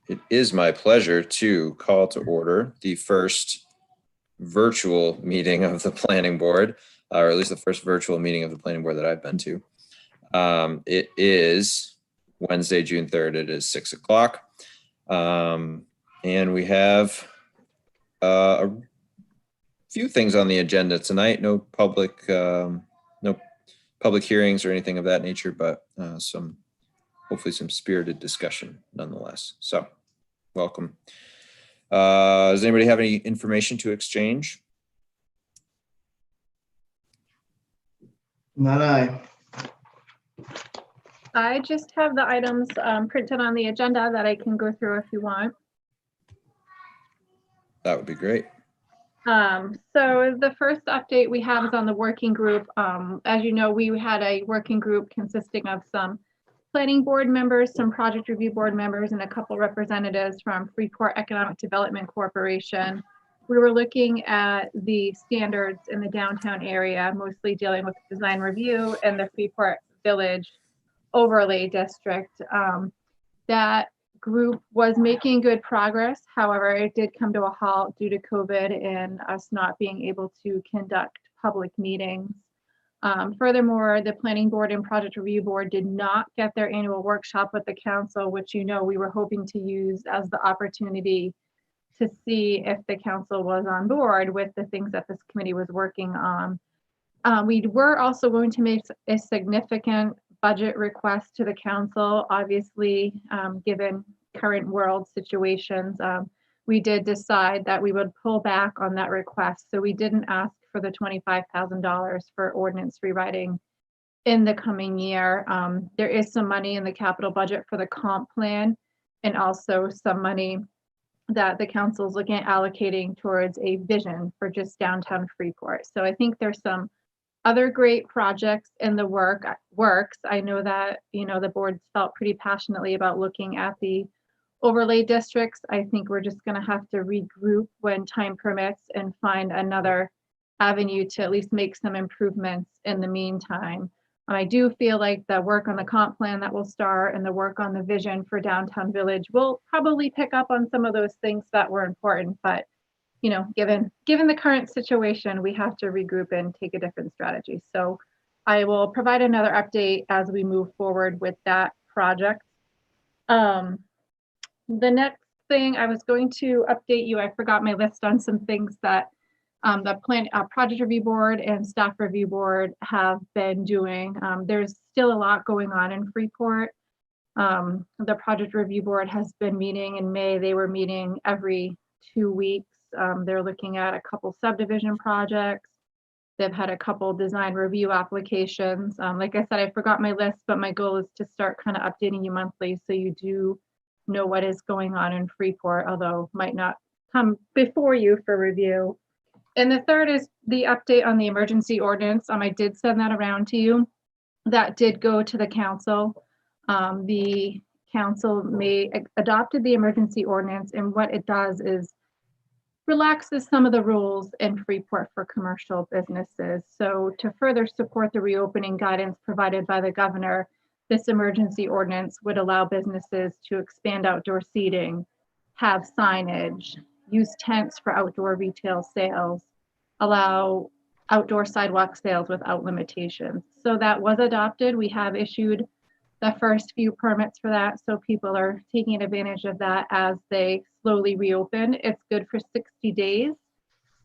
It is my pleasure to call to order the first virtual meeting of the planning board, or at least the first virtual meeting of the planning board that I've been to. It is Wednesday, June 3rd. It is 6 o'clock. And we have a few things on the agenda tonight. No public hearings or anything of that nature, but hopefully some spirited discussion nonetheless. So welcome. Does anybody have any information to exchange? Not I. I just have the items printed on the agenda that I can go through if you want. That would be great. So the first update we have is on the working group. As you know, we had a working group consisting of some planning board members, some project review board members, and a couple representatives from Freeport Economic Development Corporation. We were looking at the standards in the downtown area, mostly dealing with design review and the Freeport Village overlay district. That group was making good progress. However, it did come to a halt due to COVID and us not being able to conduct public meetings. Furthermore, the planning board and project review board did not get their annual workshop with the council, which we were hoping to use as the opportunity to see if the council was on board with the things that this committee was working on. We were also going to make a significant budget request to the council. Obviously, given current world situations, we did decide that we would pull back on that request. So we didn't ask for the $25,000 for ordinance rewriting in the coming year. There is some money in the capital budget for the comp plan, and also some money that the council's looking at allocating towards a vision for just downtown Freeport. So I think there's some other great projects in the works. I know that the board felt pretty passionately about looking at the overlay districts. I think we're just going to have to regroup when time permits and find another avenue to at least make some improvements in the meantime. I do feel like the work on the comp plan that will start and the work on the vision for downtown village will probably pick up on some of those things that were important, but given the current situation, we have to regroup and take a different strategy. So I will provide another update as we move forward with that project. The next thing I was going to update you, I forgot my list on some things that the project review board and staff review board have been doing. There's still a lot going on in Freeport. The project review board has been meeting in May. They were meeting every 2 weeks. They're looking at a couple subdivision projects. They've had a couple design review applications. Like I said, I forgot my list, but my goal is to start kind of updating you monthly so you do know what is going on in Freeport, although might not come before you for review. And the third is the update on the emergency ordinance. I did send that around to you. That did go to the council. The council adopted the emergency ordinance, and what it does is relaxes some of the rules in Freeport for commercial businesses. So to further support the reopening guidance provided by the governor, this emergency ordinance would allow businesses to expand outdoor seating, have signage, use tents for outdoor retail sales, allow outdoor sidewalk sales without limitations. So that was adopted. We have issued the first few permits for that. So people are taking advantage of that as they slowly reopen. It's good for 60 days.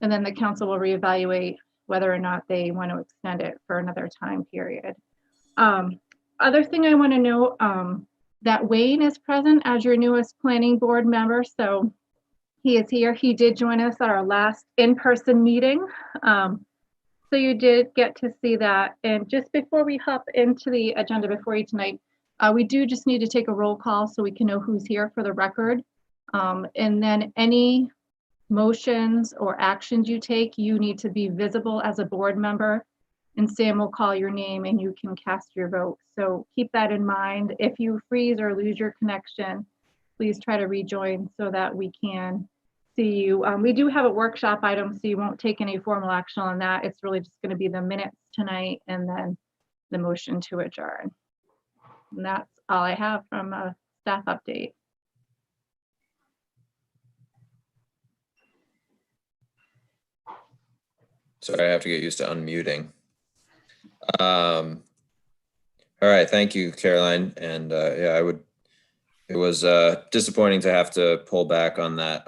And then the council will reevaluate whether or not they want to extend it for another time period. Other thing I want to note, that Wayne is present as your newest planning board member. So he is here. He did join us at our last in-person meeting. So you did get to see that. And just before we hop into the agenda before you tonight, we do just need to take a roll call so we can know who's here for the record. And then any motions or actions you take, you need to be visible as a board member, and Sam will call your name and you can cast your vote. So keep that in mind. If you freeze or lose your connection, please try to rejoin so that we can see you. We do have a workshop item, so you won't take any formal action on that. It's really just going to be the minutes tonight and then the motion to adjourn. And that's all I have from a staff update. Sorry, I have to get used to unmuting. All right, thank you, Caroline. And yeah, it was disappointing to have to pull back on that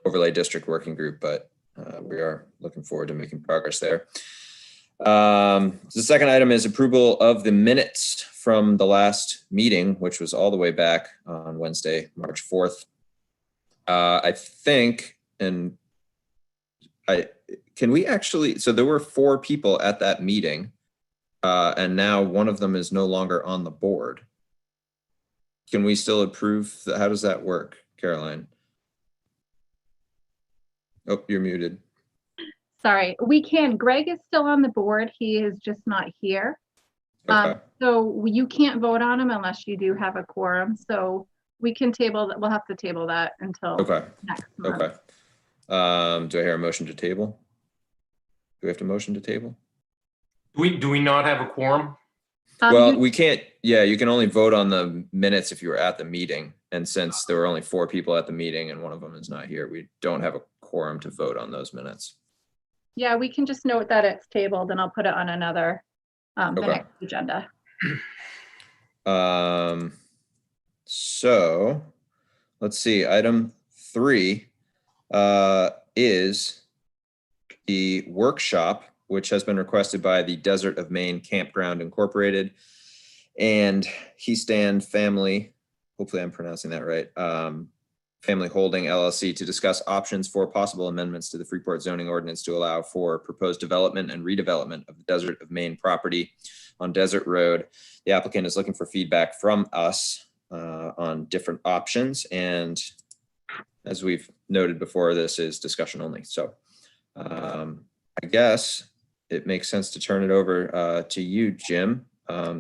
overlay district working group, but we are looking forward to making progress there. The second item is approval of the minutes from the last meeting, which was all the way back on Wednesday, March 4th. I think, can we actually, so there were 4 people at that meeting, and now one of them is no longer on the board. Can we still approve? How does that work, Caroline? Oh, you're muted. Sorry, we can. Greg is still on the board. He is just not here. Okay. So you can't vote on him unless you do have a quorum. So we can table that. We'll have to table that until next month. Okay. Do I hear a motion to table? Do we have to motion to table? Do we not have a quorum? Well, we can't. Yeah, you can only vote on the minutes if you were at the meeting. And since there were only 4 people at the meeting and one of them is not here, we don't have a quorum to vote on those minutes. Yeah, we can just note that it's tabled and I'll put it on another the next agenda. So let's see. Item 3 is the workshop, which has been requested by the Desert of Maine Campground Incorporated and He Stand Family. Hopefully I'm pronouncing that right. Family Holding LLC to discuss options for possible amendments to the Freeport zoning ordinance to allow for proposed development and redevelopment of the Desert of Maine property on Desert Road. The applicant is looking for feedback from us on different options. And as we've noted before, this is discussion only. So I guess it makes sense to turn it over to you, Jim,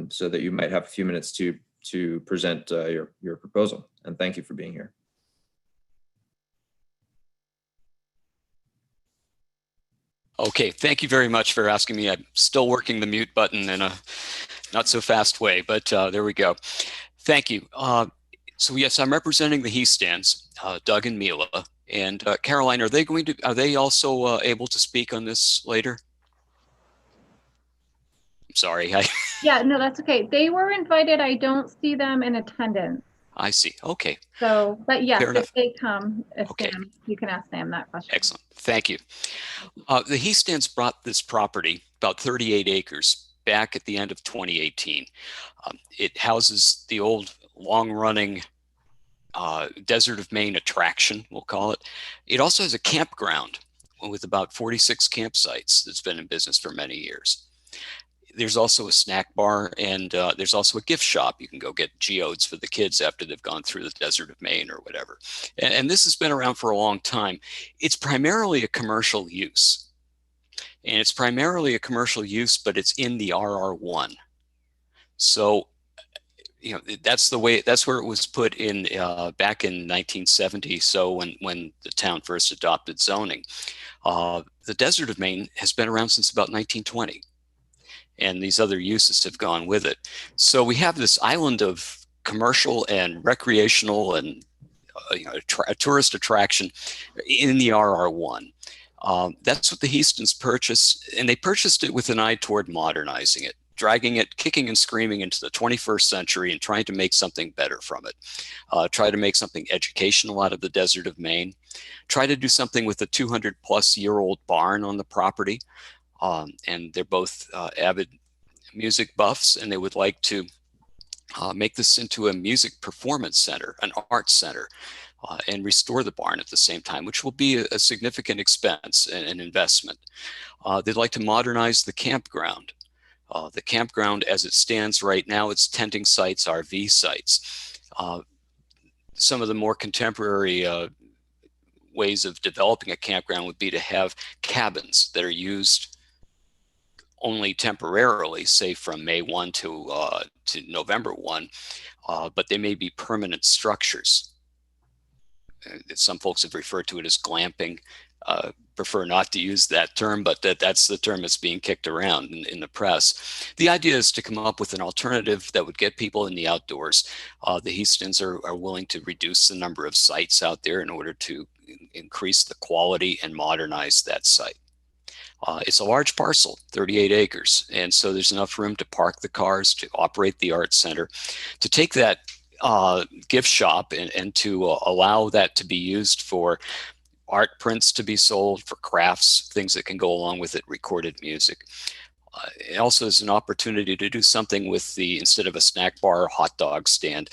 so that you might have a few minutes to present your proposal. And thank you for being here. Okay, thank you very much for asking me. I'm still working the mute button in a not so fast way, but there we go. Thank you. So yes, I'm representing the He Stands, Doug and Mila. And Caroline, are they also able to speak on this later? I'm sorry. Yeah, no, that's okay. They were invited. I don't see them in attendance. I see. Okay. So, but yes, Fair enough. if they come, Okay. Sam, you can ask Sam that question. Excellent. Thank you. The He Stands brought this property, about 38 acres, back at the end of 2018. It houses the old long-running Desert of Maine attraction, we'll call it. It also has a campground with about 46 campsites that's been in business for many years. There's also a snack bar, and there's also a gift shop. You can go get geodes for the kids after they've gone through the Desert of Maine or whatever. And this has been around for a long time. It's primarily a commercial use. And it's primarily a commercial use, but it's in the RR1. So, you know, that's where it was put in back in 1970. So when the town first adopted zoning, the Desert of Maine has been around since about 1920. And these other uses have gone with it. So we have this island of commercial and recreational and a tourist attraction in the RR1. That's what the Heastons purchased, and they purchased it with an eye toward modernizing it, dragging it, kicking and screaming into the 21st century and trying to make something better from it. Try to make something educational out of the Desert of Maine. Try to do something with a 200-plus-year-old barn on the property. And they're both avid music buffs, and they would like to make this into a music performance center, an arts center, and restore the barn at the same time, which will be a significant expense and an investment. They'd like to modernize the campground. The campground as it stands right now, it's tenting sites, RV sites. Some of the more contemporary ways of developing a campground would be to have cabins that are used only temporarily, say from May 1 to November 1, but they may be permanent structures. Some folks have referred to it as glamping. Prefer not to use that term, but that's the term that's being kicked around in the press. The idea is to come up with an alternative that would get people in the outdoors. The Heastons are willing to reduce the number of sites out there in order to increase the quality and modernize that site. It's a large parcel, 38 acres. And so there's enough room to park the cars, to operate the art center, to take that gift shop and to allow that to be used for art prints to be sold, for crafts, things that can go along with it, recorded music. It also is an opportunity to do something with the, instead of a snack bar or hot dog stand,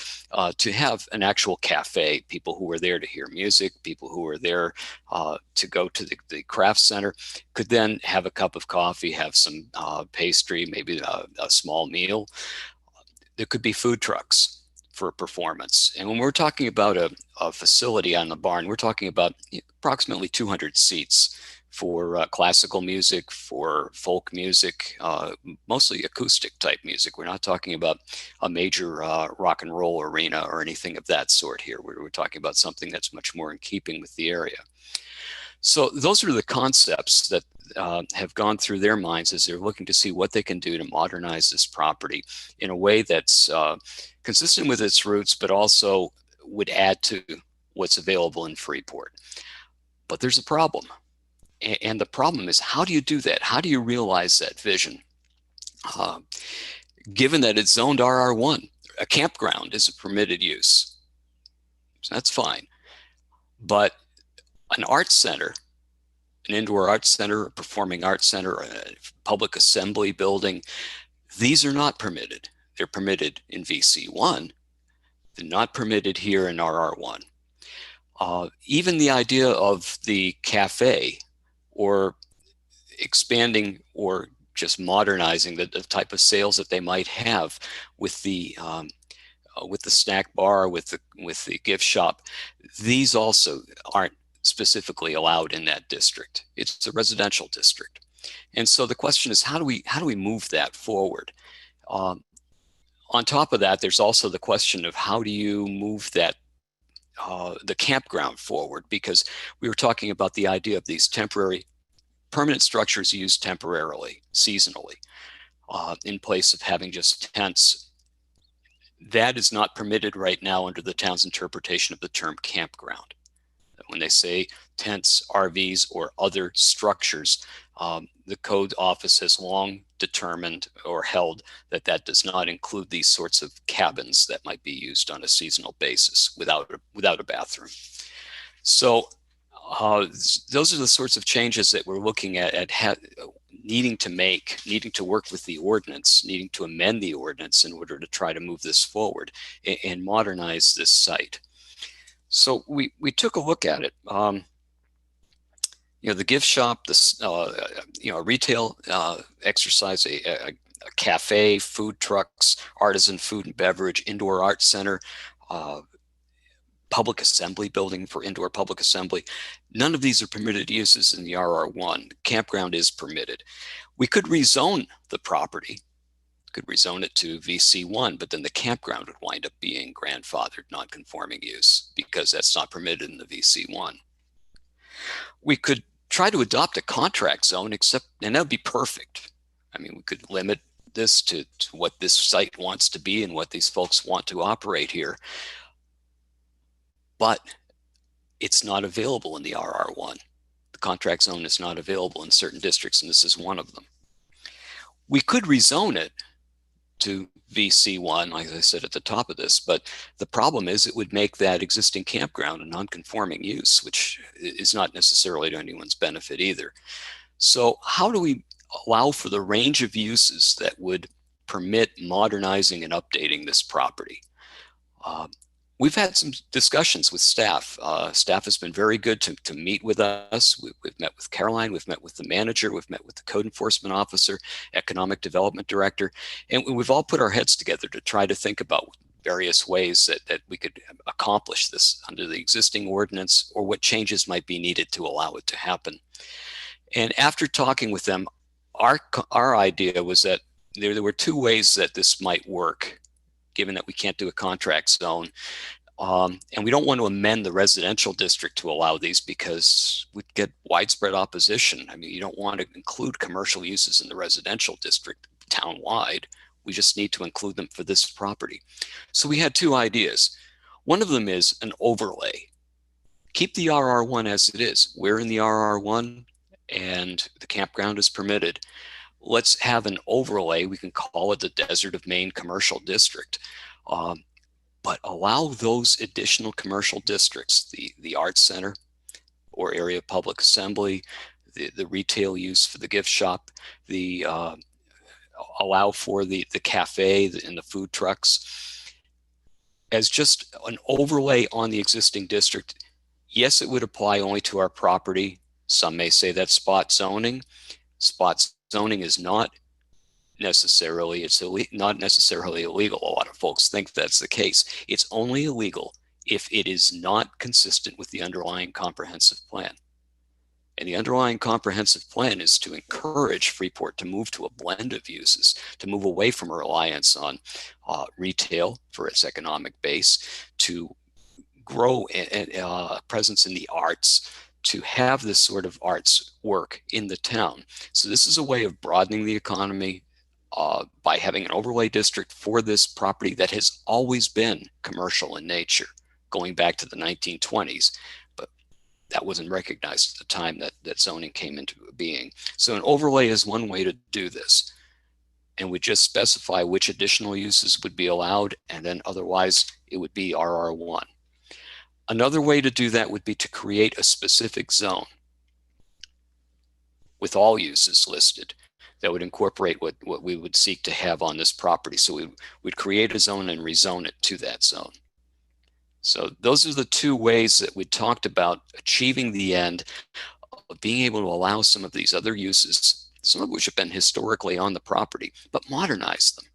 to have an actual cafe. People who are there to hear music, people who are there to go to the craft center could then have a cup of coffee, have some pastry, maybe a small meal. There could be food trucks for a performance. And when we're talking about a facility on the barn, we're talking about approximately 200 seats for classical music, for folk music, mostly acoustic type music. We're not talking about a major rock and roll arena or anything of that sort here. We're talking about something that's much more in keeping with the area. So those are the concepts that have gone through their minds as they're looking to see what they can do to modernize this property in a way that's consistent with its roots, but also would add to what's available in Freeport. But there's a problem. And the problem is, how do you do that? How do you realize that vision? Given that it's zoned RR1, a campground is a permitted use. So that's fine. But an art center, an indoor art center, a performing arts center, a public assembly building, these are not permitted. They're permitted in VC1. They're not permitted here in RR1. Even the idea of the cafe or expanding or just modernizing the type of sales that they might have with the snack bar, with the gift shop, these also aren't specifically allowed in that district. It's a residential district, and so the question is, how do we move that forward? On top of that, there's also the question of how do you move that the campground forward, because we were talking about the idea of these temporary permanent structures used temporarily, seasonally, in place of having just tents. That is not permitted right now under the town's interpretation of the term campground. When they say tents, RVs, or other structures, the code office has long determined or held that that does not include these sorts of cabins that might be used on a seasonal basis without a bathroom. So those are the sorts of changes that we're looking at needing to work with the ordinance, needing to amend the ordinance in order to try to move this forward and modernize this site. So we took a look at it. The gift shop, a retail exercise, a cafe, food trucks, artisan food and beverage, indoor art center, public assembly building for indoor public assembly. None of these are permitted uses in the RR1. Campground is permitted. We could rezone the property, could rezone it to VC1, but then the campground would wind up being grandfathered non-conforming use because that's not permitted in the VC1. We could try to adopt a contract zone, and that would be perfect. I mean, we could limit this to what this site wants to be and what these folks want to operate here. But it's not available in the RR1. The contract zone is not available in certain districts, and this is one of them. We could rezone it to VC1, like I said at the top of this, but the problem is it would make that existing campground a non-conforming use, which is not necessarily to anyone's benefit either. So how do we allow for the range of uses that would permit modernizing and updating this property? We've had some discussions with staff. Staff has been very good to meet with us. We've met with Caroline, we've met with the manager, we've met with the code enforcement officer, economic development director, and we've all put our heads together to try to think about various ways that we could accomplish this under the existing ordinance or what changes might be needed to allow it to happen. And after talking with them, our idea was that there were two ways that this might work, given that we can't do a contract zone. And we don't want to amend the residential district to allow these because we'd get widespread opposition. I mean, you don't want to include commercial uses in the residential district town-wide. We just need to include them for this property. So we had two ideas. One of them is an overlay. Keep the RR1 as it is. We're in the RR1. and the campground is permitted. Let's have an overlay. We can call it the Desert of Maine Commercial District. But allow those additional commercial districts, the Arts Center or area of public assembly, the retail use for the gift shop, allow for the cafe and the food trucks as just an overlay on the existing district. Yes, it would apply only to our property. Some may say that's spot zoning. Spot zoning is not necessarily, not necessarily illegal. A lot of folks think that's the case. It's only illegal if it is not consistent with the underlying comprehensive plan. And the underlying comprehensive plan is to encourage Freeport to move to a blend of uses, to move away from a reliance on retail for its economic base, to grow a presence in the arts, to have this sort of arts work in the town. So this is a way of broadening the economy by having an overlay district for this property that has always been commercial in nature, going back to the 1920s. But that wasn't recognized at the time that zoning came into being. So an overlay is one way to do this. And we just specify which additional uses would be allowed, and then otherwise it would be RR1. Another way to do that would be to create a specific zone with all uses listed that would incorporate what we would seek to have on this property. So we would create a zone and rezone it to that zone. So those are the two ways that we talked about achieving the end of being able to allow some of these other uses, some of which have been historically on the property, but modernize them,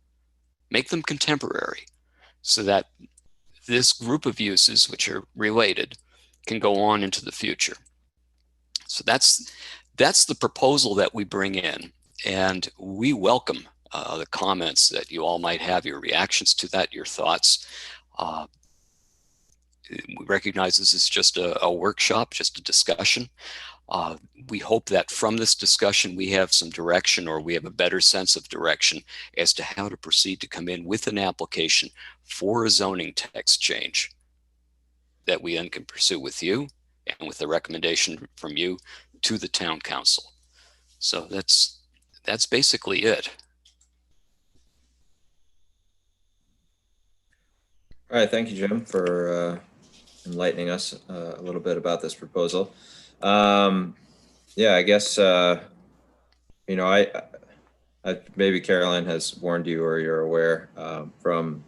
make them contemporary so that this group of uses, which are related, can go on into the future. So that's the proposal that we bring in, and we welcome the comments that you all might have, your reactions to that, your thoughts. We recognize this is just a workshop, just a discussion. We hope that from this discussion, we have some direction, or we have a better sense of direction as to how to proceed to come in with an application for a zoning text change that we then can pursue with you and with the recommendation from you to the town council. So that's basically it. All right, thank you, Jim, for enlightening us a little bit about this proposal. Yeah, I guess, you know, I maybe Caroline has warned you, or you're aware from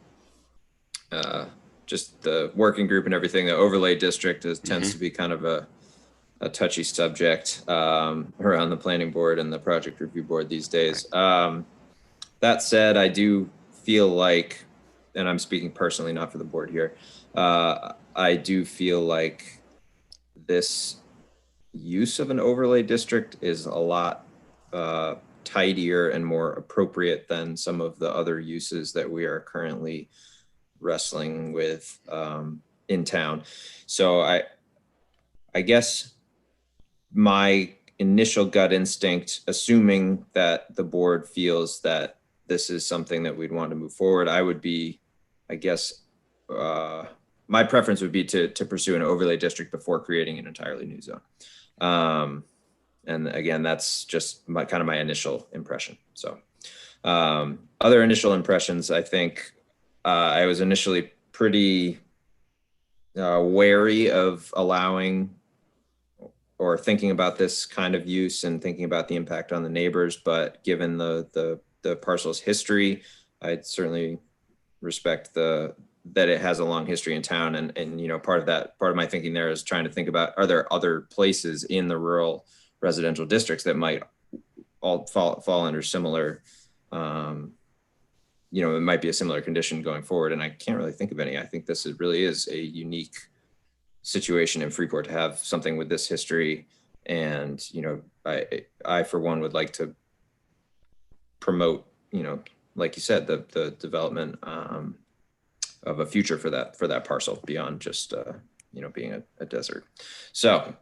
just the working group and everything, the overlay district tends to be kind of a touchy subject around the planning board and the project review board these days. That said, I do feel like, and I'm speaking personally, not for the board here, I do feel like this use of an overlay district is a lot tidier and more appropriate than some of the other uses that we are currently wrestling with in town. So I guess my initial gut instinct, assuming that the board feels that this is something that we'd want to move forward, I would be, I guess, my preference would be to pursue an overlay district before creating an entirely new zone. And again, that's just kind of my initial impression. So other initial impressions, I think I was initially pretty wary of allowing or thinking about this kind of use and thinking about the impact on the neighbors. But given the parcel's history, I'd certainly respect that it has a long history in town. And you know, part of my thinking there is trying to think about, are there other places in the rural residential districts that might all fall under similar, you know, it might be a similar condition going forward. And I can't really think of any. I think this really is a unique situation in Freeport to have something with this history. And, you know, I for one would like to promote, you know, like you said, the development of a future for that parcel beyond just, you know, being a desert. So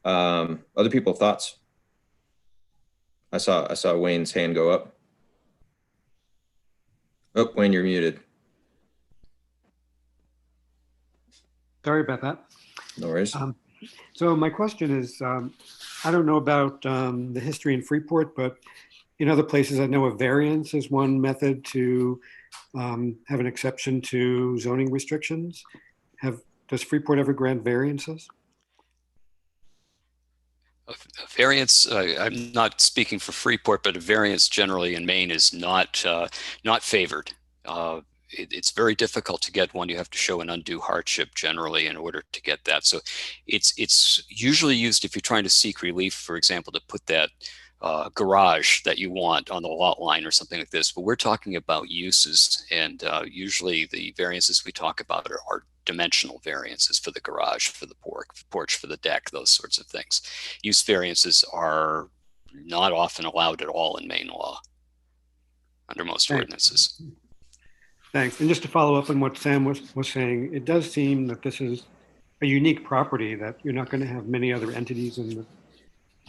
other people thoughts? I saw Wayne's hand go up. Oh, Wayne, you're muted. Sorry about that. No worries. So my question is, I don't know about the history in Freeport, but in other places, I know a variance is one method to have an exception to zoning restrictions. Does Freeport ever grant variances? A variance, I'm not speaking for Freeport, but a variance generally in Maine is not favored. It's very difficult to get one. You have to show an undue hardship generally in order to get that. So it's usually used if you're trying to seek relief, for example, to put that garage that you want on the lot line or something like this. But we're talking about uses, and usually the variances we talk about are dimensional variances for the garage, for the porch, for the deck, those sorts of things. Use variances are not often allowed at all in Maine law under most ordinances. Thanks. And just to follow up on what Sam was saying, it does seem that this is a unique property, that you're not going to have many other entities in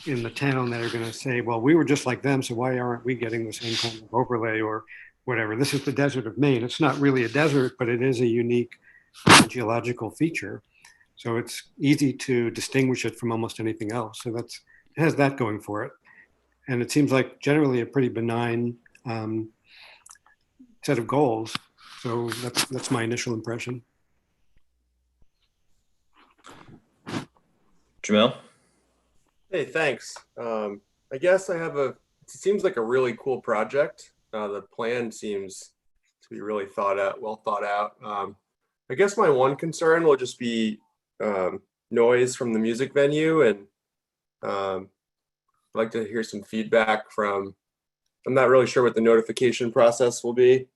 the town that are going to say, well, we were just like them, so why aren't we getting the same kind of overlay or whatever? This is the desert of Maine. It's not really a desert, but it is a unique geological feature. So it's easy to distinguish it from almost anything else. So it has that going for it. And it seems like generally a pretty benign set of goals. So that's my initial impression. Jamil? Hey, thanks. I guess it seems like a really cool project. The plan seems to be really well thought out. I guess my one concern will just be noise from the music venue, and I'd like to hear some feedback I'm not really sure what the notification process will be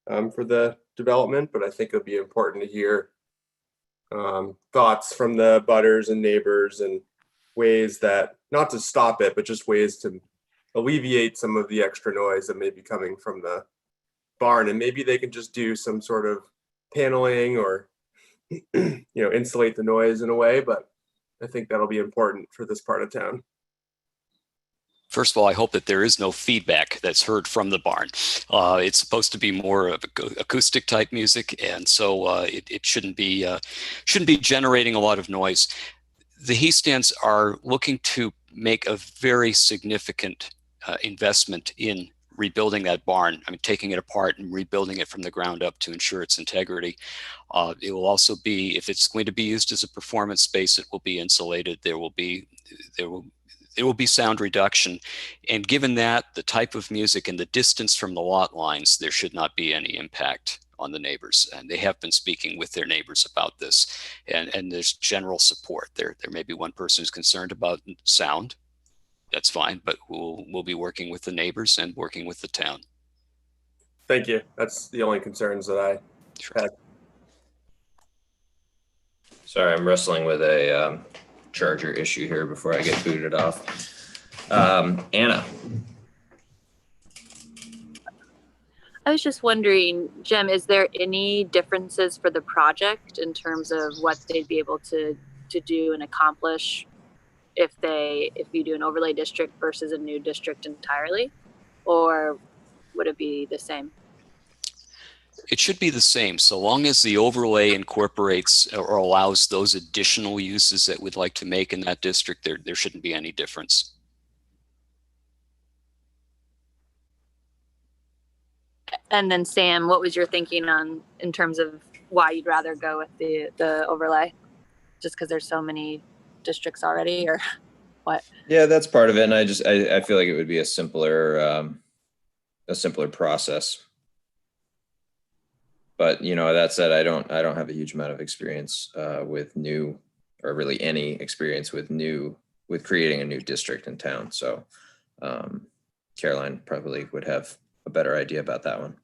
for the development, but I think it'll be important to hear thoughts from the butters and neighbors, and ways that, not to stop it, but just ways to alleviate some of the extra noise that may be coming from the barn. And maybe they can just do some sort of paneling or insulate the noise in a way, but I think that'll be important for this part of town. First of all, I hope that there is no feedback that's heard from the barn. It's supposed to be more of acoustic type music, and so it shouldn't be generating a lot of noise. The he stands are looking to make a very significant investment in rebuilding that barn. I mean, taking it apart and rebuilding it from the ground up to ensure its integrity. It will also be, if it's going to be used as a performance space, it will be insulated. There will be sound reduction. And given that, the type of music and the distance from the lot lines, there should not be any impact on the neighbors. And they have been speaking with their neighbors about this. And there's general support. There may be one person who's concerned about sound. That's fine, but we'll be working with the neighbors and working with the town. Thank you. That's the only concerns that I had. Sorry, I'm wrestling with a charger issue here before I get booted off. Anna. I was just wondering, Jim, is there any differences for the project in terms of what they'd be able to do and accomplish if you do an overlay district versus a new district entirely, or would it be the same? It should be the same, so long as the overlay incorporates or allows those additional uses that we'd like to make in that district. There shouldn't be any difference. And then Sam, what was your thinking in terms of why you'd rather go with the overlay? Just because there's so many districts already, or what? Yeah, that's part of it. And I feel like it would be a simpler process. But that said, I don't have a huge amount of experience with new, or really any experience with creating a new district in town. So Caroline probably would have a better idea about that one.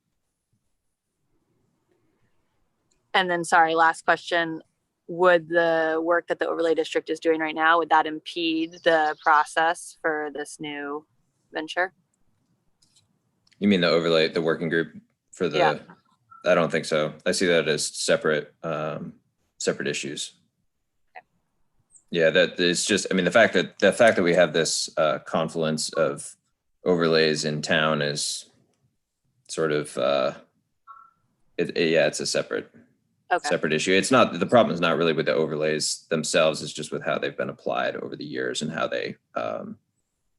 And then, sorry, last question. Would the work that the overlay district is doing right now, would that impede the process for this new venture? You mean the working group for the? Yeah. I don't think so. I see that as separate issues. Okay. Yeah, that is just. I mean, the fact that we have this confluence of overlays in town is sort of. It's a separate Okay. separate issue. It's not, the problem is not really with the overlays themselves. It's just with how they've been applied over the years and how they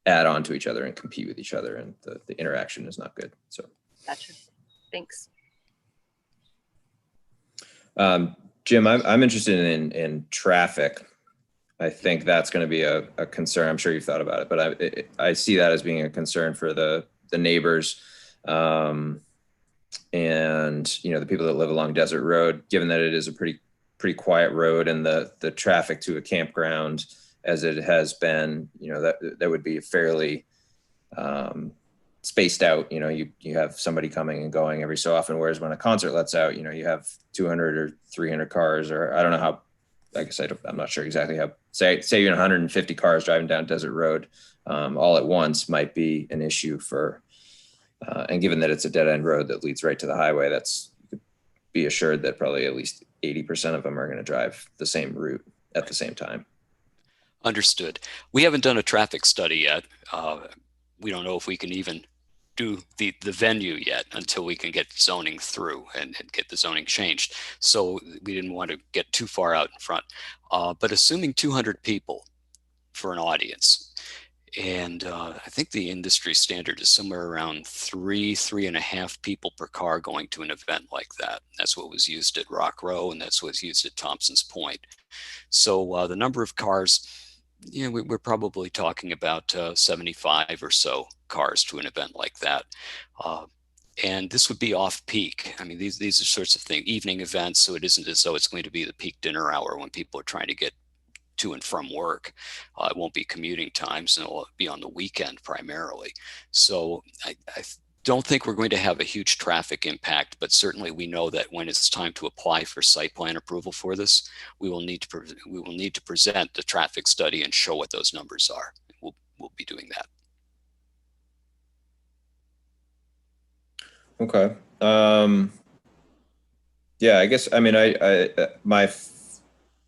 add on to each other and compete with each other. And the interaction is not good. So. Gotcha. Thanks. Jim, I'm interested in traffic. I think that's going to be a concern. I'm sure you've thought about it, but I see that as being a concern for the neighbors. And the people that live along Desert Road, given that it is a pretty quiet road, and the traffic to a campground as it has been, that would be fairly spaced out. You have somebody coming and going every so often, whereas when a concert lets out, you have 200 or 300 cars, or I don't know how. I guess I'm not sure exactly how. Say you're 150 cars driving down Desert Road all at once might be an issue for. And given that it's a dead end road that leads right to the highway, be assured that probably at least 80% of them are going to drive the same route at the same time. Understood. We haven't done a traffic study yet. We don't know if we can even do the venue yet until we can get zoning through and get the zoning changed. So we didn't want to get too far out in front. But assuming 200 people for an audience, and I think the industry standard is somewhere around 3.5 people per car going to an event like that. That's what was used at Rock Row, and that's what's used at Thompson's Point. So the number of cars, we're probably talking about 75 or so cars to an event like that. And this would be off peak. I mean, these are sorts of things, evening events, so it isn't as though it's going to be the peak dinner hour when people are trying to get to and from work. It won't be commuting times, and it'll be on the weekend primarily. So I don't think we're going to have a huge traffic impact, but certainly we know that when it's time to apply for site plan approval for this, we will need to present the traffic study and show what those numbers are. We'll be doing that. Okay. Yeah, I guess, I mean,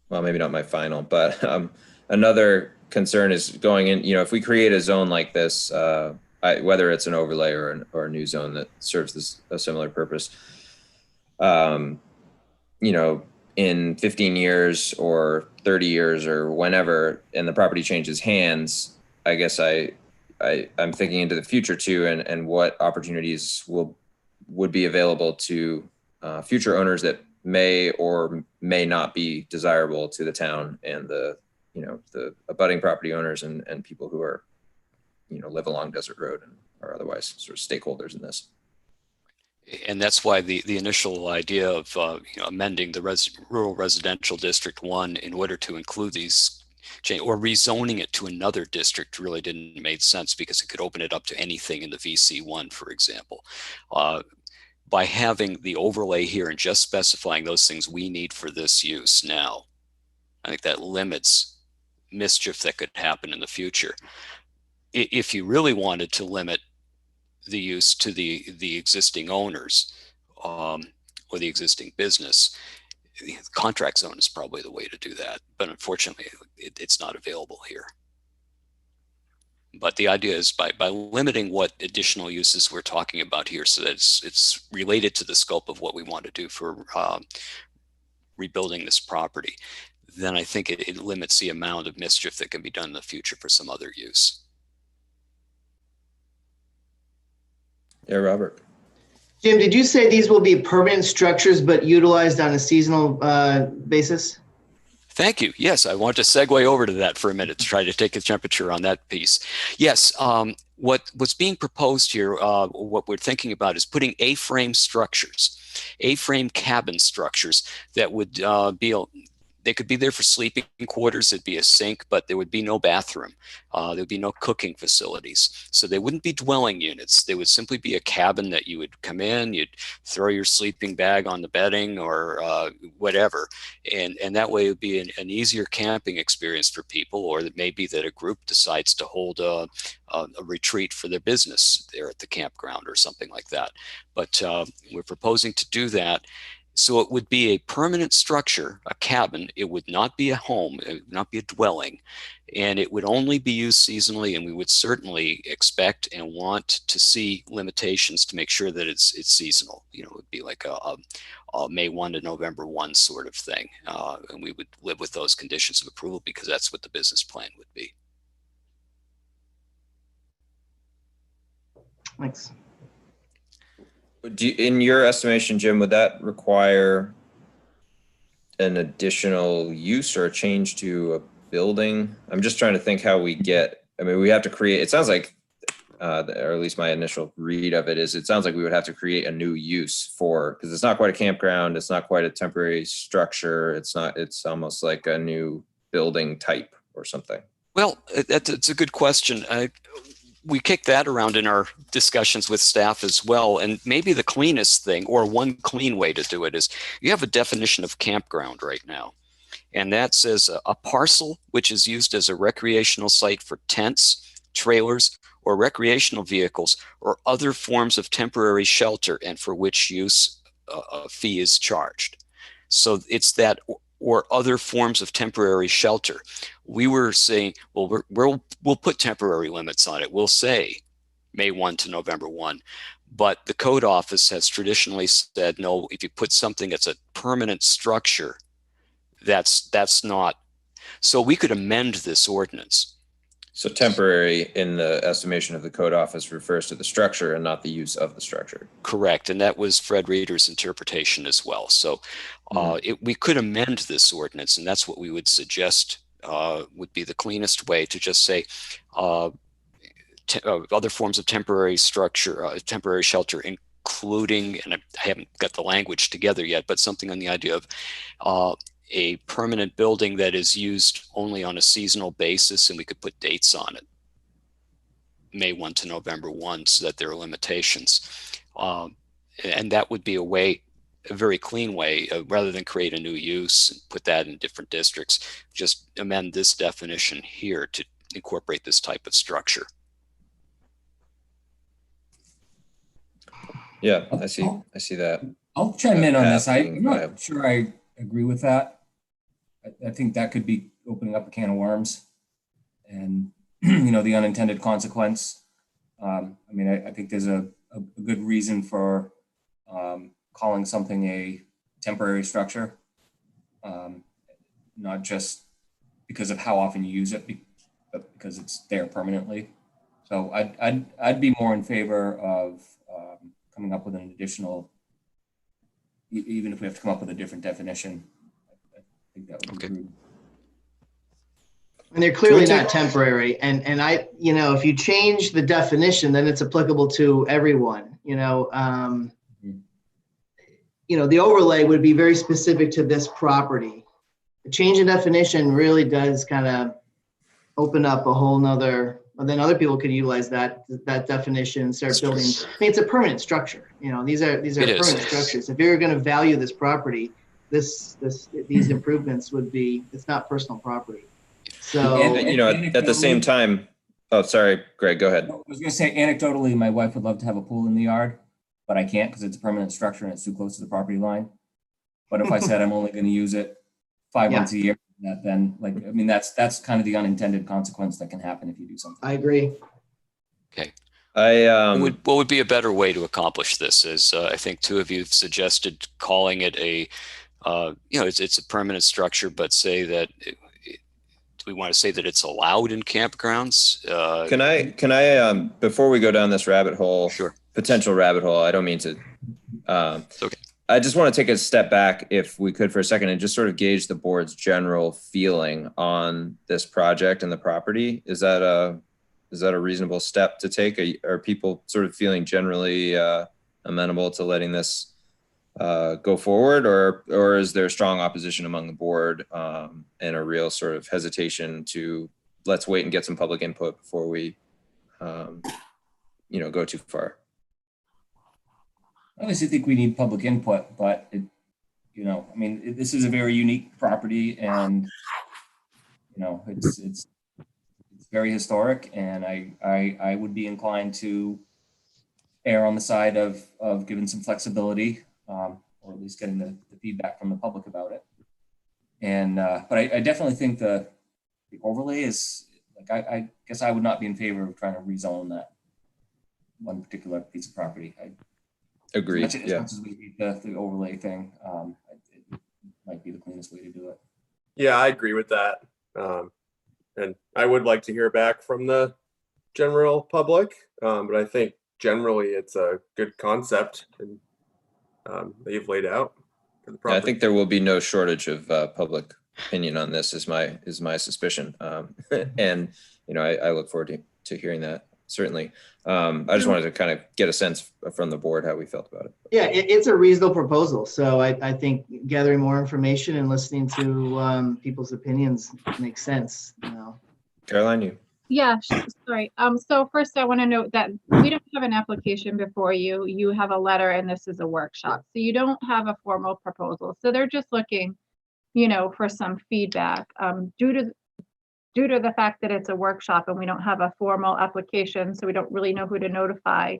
well, maybe not my final, but another concern is going in, if we create a zone like this, whether it's an overlay or a new zone that serves a similar purpose, in 15 years or 30 years or whenever, and the property changes hands, I guess I'm thinking into the future too, and what opportunities would be available to future owners that may or may not be desirable to the town and the abutting property owners and people who are, live along Desert Road and are otherwise sort of stakeholders in this. And that's why the initial idea of amending the rural residential district 1 in order to include these change, or rezoning it to another district, really didn't make sense, because it could open it up to anything in the VC1, for example. By having the overlay here and just specifying those things we need for this use now, I think that limits mischief that could happen in the future. If you really wanted to limit the use to the existing owners or the existing business, the contract zone is probably the way to do that. But unfortunately, it's not available here. But the idea is by limiting what additional uses we're talking about here, so that it's related to the scope of what we want to do for rebuilding this property, then I think it limits the amount of mischief that can be done in the future for some other use. Yeah, Robert. Jim, did you say these will be permanent structures but utilized on a seasonal basis? Thank you. Yes, I want to segue over to that for a minute to try to take a temperature on that piece. Yes, what's being proposed here, what we're thinking about is putting A-frame structures, A-frame cabin structures that would they could be there for sleeping quarters. It'd be a sink, but there would be no bathroom. There would be no cooking facilities. So they wouldn't be dwelling units. They would simply be a cabin that you would come in, you'd throw your sleeping bag on the bedding or whatever. And that way it would be an easier camping experience for people, or it may be that a group decides to hold a retreat for their business there at the campground or something like that. But we're proposing to do that. So it would be a permanent structure, a cabin. It would not be a home, it would not be a dwelling, and it would only be used seasonally. And we would certainly expect and want to see limitations to make sure that it's seasonal. You know, it would be like a May 1 to November 1 sort of thing. And we would live with those conditions of approval because that's what the business plan would be. Thanks. In your estimation, Jim, would that require an additional use or a change to a building? I'm just trying to think how we get, I mean, we have to create, it sounds like, or at least my initial read of it is, it sounds like we would have to create a new use for, because it's not quite a campground, it's not quite a temporary structure, it's almost like a new building type or something. Well, it's a good question. We kicked that around in our discussions with staff as well. And maybe the cleanest thing, or one clean way to do it, is you have a definition of campground right now. And that says a parcel which is used as a recreational site for tents, trailers, or recreational vehicles, or other forms of temporary shelter, and for which use a fee is charged. So it's that, or other forms of temporary shelter. We were saying, well, we'll put temporary limits on it. We'll say May 1 to November 1. But the code office has traditionally said, no, if you put something that's a permanent structure, that's not. So we could amend this ordinance. So temporary in the estimation of the code office refers to the structure and not the use of the structure. Correct. And that was Fred Reeder's interpretation as well. So we could amend this ordinance, and that's what we would suggest would be the cleanest way, to just say other forms of temporary structure, temporary shelter, including, and I haven't got the language together yet, but something on the idea of a permanent building that is used only on a seasonal basis, and we could put dates on it, May 1 to November 1, so that there are limitations. And that would be a very clean way, rather than create a new use and put that in different districts, just amend this definition here to incorporate this type of structure. Yeah, I see that. I'll chime in on this. Path I'm being not viable. sure I agree with that. I think that could be opening up a can of worms, and the unintended consequence. I mean, I think there's a good reason for calling something a temporary structure, not just because of how often you use it, but because it's there permanently. So I'd be more in favor of coming up with an additional, even if we have to come up with a different definition. I think that would be good. And they're clearly not temporary. And I, if you change the definition, then it's applicable to everyone. The overlay would be very specific to this property. The change in definition really does kind of open up a whole nother, and then other people could utilize that definition and start building. I mean, it's a permanent structure. These are permanent structures. If you're going to value this property, these improvements would be, it's not personal property. So, at the same time, oh, sorry, Greg, go ahead. I was going to say, anecdotally, my wife would love to have a pool in the yard, but I can't because it's a permanent structure and it's too close to the property line. But if I said I'm only going to use it 5 months a year, then that's kind of the unintended consequence that can happen if you do something. I agree. Okay. What would be a better way to accomplish this is, I think two of you have suggested calling it it's a permanent structure, but say that do we want to say that it's allowed in campgrounds? Can I before we go down this rabbit hole, Sure. Potential rabbit hole, I don't mean to, It's okay. I just want to take a step back, if we could, for a second, and just sort of gauge the board's general feeling on this project and the property. Is that a reasonable step to take? Are people sort of feeling generally amenable to letting this go forward, or is there strong opposition among the board and a real sort of hesitation to let's wait and get some public input before we go too far? I obviously think we need public input, but this is a very unique property, and it's very historic, and I would be inclined to err on the side of giving some flexibility. or at least getting the feedback from the public about it. And but I definitely think the overlay is like I guess I would not be in favor of trying to rezone that one particular piece of property. Agreed. As much as we need the overlay thing, it might be the cleanest way to do it. Yeah, I agree with that. And I would like to hear back from the general public, but I think generally it's a good concept and that you've laid out for the Yeah, I property. think there will be no shortage of public opinion on this is my suspicion. And, you know, I look forward to hearing that, certainly. I just wanted to kind of get a sense from the board how we felt about it. Yeah, it's a reasonable proposal. So I think gathering more information and listening to people's opinions makes sense. You know. Caroline, you? Yeah, sorry. So first I want to note that we don't have an application before you. You have a letter and this is a workshop. So you don't have a formal proposal. So they're just looking, you know, for some feedback. Due to the fact that it's a workshop and we don't have a formal application, so we don't really know who to notify.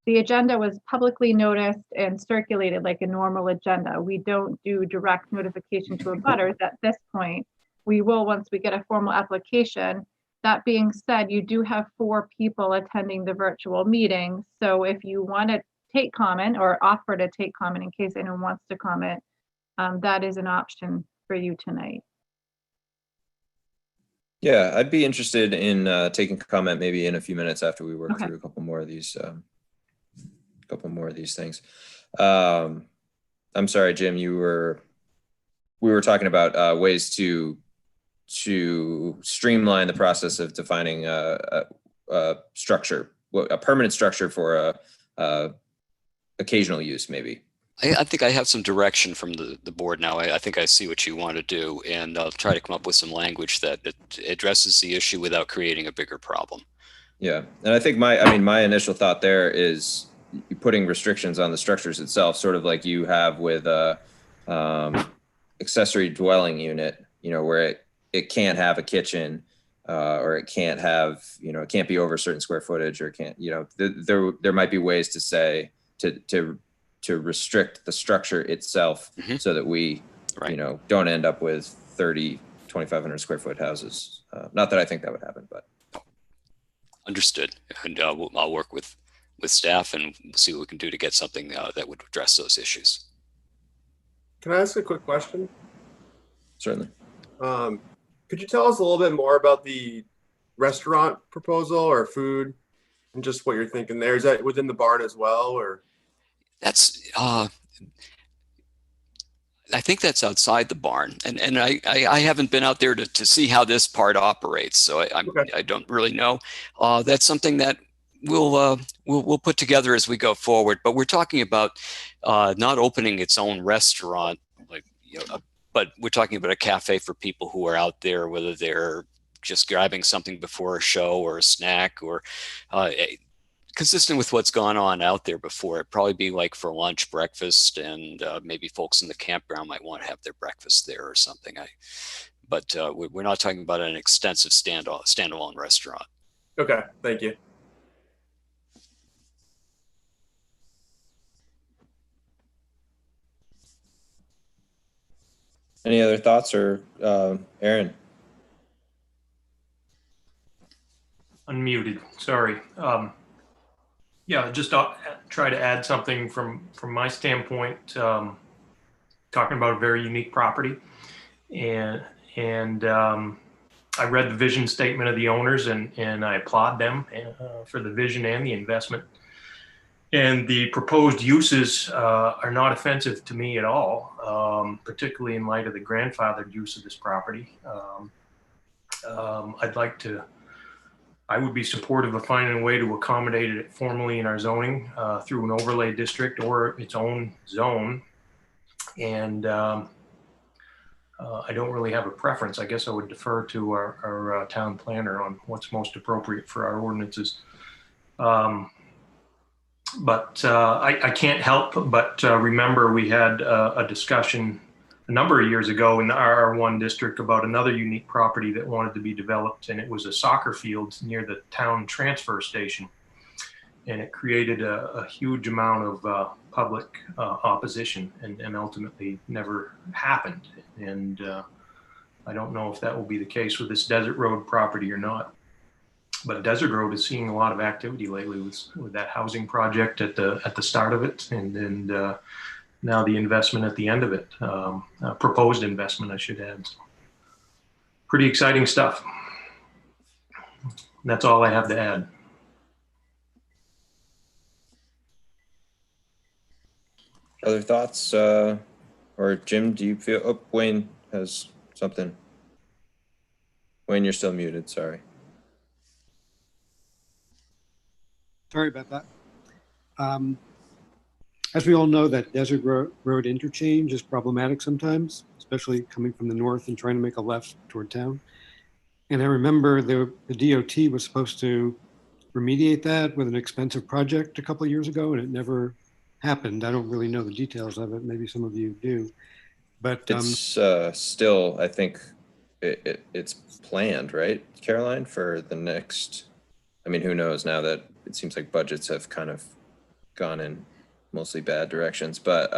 The agenda was publicly noticed and circulated like a normal agenda. We don't do direct notification to abutters at this point. We will once we get a formal application. That being said, you do have 4 people attending the virtual meeting. So if you want to take comment or offer to take comment in case anyone wants to comment, that is an option for you tonight. Yeah, I'd be interested in taking comment maybe in a few minutes after we work Okay. through a couple more of these things. I'm sorry, Jim, we were talking about ways to streamline the process of defining a structure, a permanent structure for a occasional use, maybe. I think I have some direction from the board now. I think I see what you want to do, and I'll try to come up with some language that addresses the issue without creating a bigger problem. Yeah, and I think my initial thought there is putting restrictions on the structures itself, sort of like you have with a accessory dwelling unit, you know, where it can't have a kitchen, or it can't have, you know, it can't be over a certain square footage, or it can't, you know, there might be ways to say to restrict the structure itself, so that we, you know, don't end up with 2,500 square foot houses. Not that I think that would happen, but. Understood. And I'll work with staff and we'll see what we can do to get something that would address those issues. Can I ask a quick question? Certainly. Could you tell us a little bit more about the restaurant proposal or food and just what you're thinking there? Is that within the barn as well, or? That's I think that's outside the barn, and I haven't been out there to see how this part operates, so I don't really know. That's something that we'll put together as we go forward. But we're talking about not opening its own restaurant, like, you know, but we're talking about a cafe for people who are out there, whether they're just grabbing something before a show or a snack, or consistent with what's gone on out there before. It'd probably be like for lunch, breakfast, and maybe folks in the campground might want to have their breakfast there or something. But we're not talking about an extensive standalone restaurant. Okay, thank you. Any other thoughts, or Aaron? Unmuted, sorry. Yeah, just try to add something from my standpoint, talking about a very unique property. And I read the vision statement of the owners, and I applaud them for the vision and the investment. And the proposed uses are not offensive to me at all, particularly in light of the grandfathered use of this property. I would be supportive of finding a way to accommodate it formally in our zoning through an overlay district or its own zone. And I don't really have a preference. I guess I would defer to our town planner on what's most appropriate for our ordinances. But I can't help but remember we had a discussion a number of years ago in the RR1 district about another unique property that wanted to be developed, and it was a soccer field near the town transfer station. And it created a huge amount of public opposition and ultimately never happened. And I don't know if that will be the case with this Desert Road property or not. But Desert Road is seeing a lot of activity lately with that housing project at the start of it, and now the investment at the end of it, proposed investment, I should add. So pretty exciting stuff. That's all I have to add. Other thoughts? Or Jim, do you feel, oh, Wayne has something. Wayne, you're still muted, sorry. Sorry about that. As we all know, that Desert Road interchange is problematic sometimes, especially coming from the north and trying to make a left toward town. And I remember the DOT was supposed to remediate that with an expensive project a couple of years ago, and it never happened. I don't really know the details of it. Maybe some of you do. But It's still, I think it's planned, right, Caroline, for the next, I mean, who knows now that it seems like budgets have kind of gone in mostly bad directions, but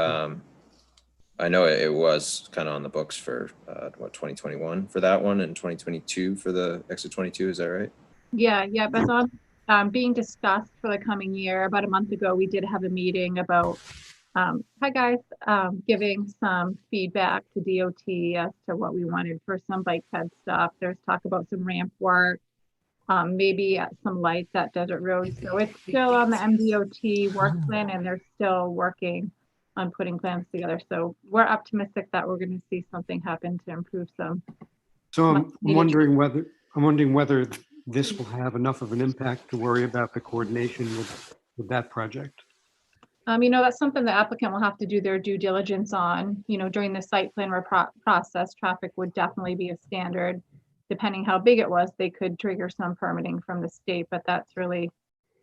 I know it was kind of on the books for 2021 for that one and 2022 for the exit 22. Is that right? Yeah, but it's on being discussed for the coming year. About a month ago, we did have a meeting about, hi guys, giving some feedback to DOT as to what we wanted for some bike ped stuff. There's talk about some ramp work, maybe some lights at Desert Road. So it's still on the MDOT work plan, and they're still working on putting plans together. So we're optimistic that we're going to see something happen to improve some. so I'm wondering whether this will have enough of an impact to worry about the coordination with that project. That's something the applicant will have to do their due diligence on. During the site plan process, traffic would definitely be a standard. Depending how big it was, they could trigger some permitting from the state, but that's really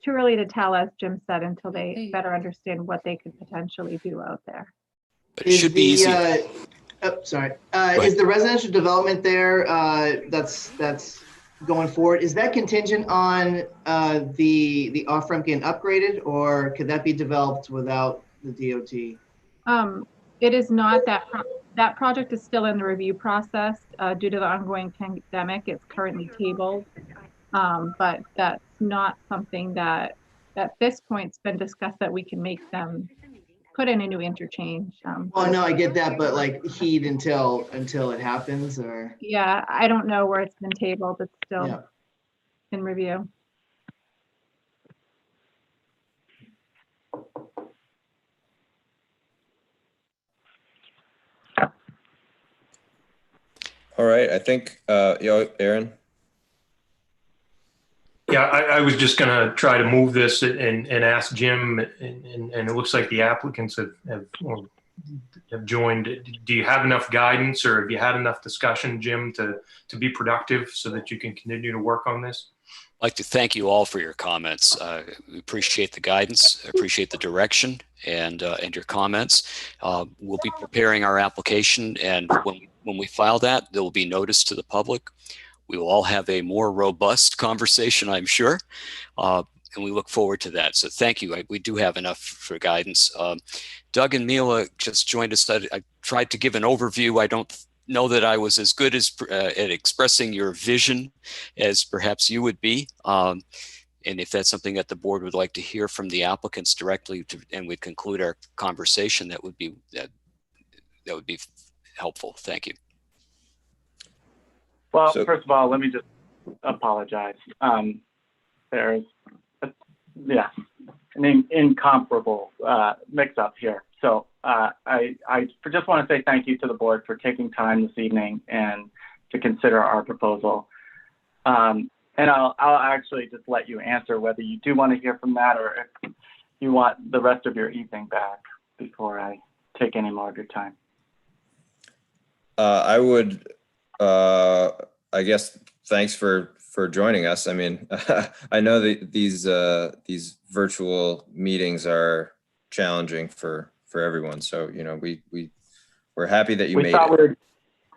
too early to tell, as Jim said, until they better understand what they could potentially do out there. But it should be easy. Is the residential development there that's going forward, is that contingent on the off-ramp getting upgraded, or could that be developed without the DOT? It is not. That project is still in the review process due to the ongoing pandemic. It's currently tabled, but that's not something that at this point's been discussed that we can make them put in a new interchange. Oh no, I get that, but like heed until it happens, or? Yeah, I don't know where it's been tabled. It's still in review. All right, I think, Aaron. Yeah, I was just going to try to move this and ask Jim, and it looks like the applicants have joined. Do you have enough guidance, or have you had enough discussion, Jim, to be productive so that you can continue to work on this? I'd like to thank you all for your comments. We appreciate the guidance, appreciate the direction and your comments. We'll be preparing our application, and when we file that, there will be notice to the public. We will all have a more robust conversation, I'm sure, and we look forward to that. So thank you. We do have enough for guidance. Doug and Mila just joined us. I tried to give an overview. I don't know that I was as good as at expressing your vision as perhaps you would be. And if that's something that the board would like to hear from the applicants directly, and we'd conclude our conversation, that would be helpful. Thank you. Well, first of all, let me just apologize. There's an incomparable mix-up here. So I just want to say thank you to the board for taking time this evening and to consider our proposal. And I'll actually just let you answer whether you do want to hear from that, or if you want the rest of your evening back before I take any more of your time. I would, I guess, thanks for joining us. I mean, I know that these virtual meetings are challenging for everyone. So, we're happy that you made it.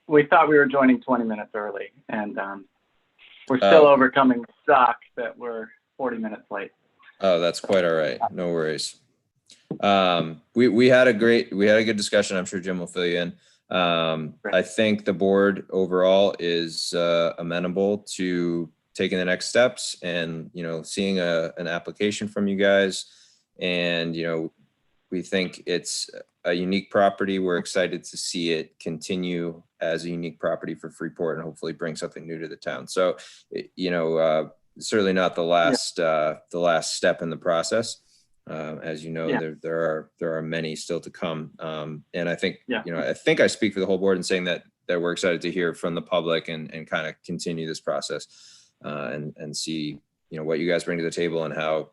We thought we were joining 20 minutes early, and we're still overcoming the shock that we're 40 minutes late. Oh, that's quite all right. No worries. We had a good discussion. I'm sure Jim will fill you in. I think the board overall is amenable to taking the next steps and, seeing an application from you guys. And, we think it's a unique property. We're excited to see it continue as a unique property for Freeport and hopefully bring something new to the town. So, certainly not the last step in the process. As you know, there are many still to come. And I think, I think I speak for the whole board in saying that we're excited to hear from the public and kind of continue this process and see, what you guys bring to the table and how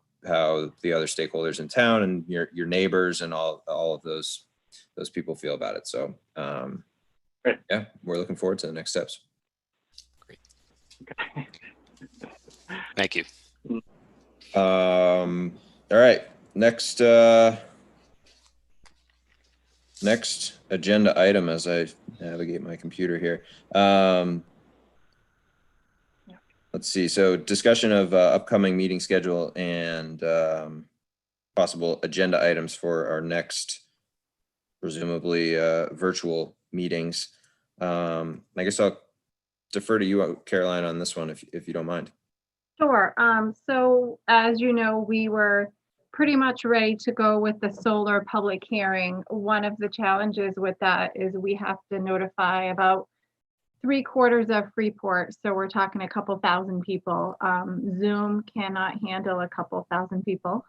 the other stakeholders in town and your neighbors and all of those people feel about it. So, yeah, we're looking forward to the next steps. Great. Okay. Thank you. All right. Next agenda item as I navigate my computer here. Let's see. So discussion of upcoming meeting schedule and possible agenda items for our next, presumably virtual meetings. I guess I'll defer to you, Caroline, on this one, if you don't mind. Sure. So as you know, we were pretty much ready to go with the solar public hearing. One of the challenges with that is we have to notify about 3/4 of Freeport. So we're talking a couple thousand people. Zoom cannot handle a couple thousand people.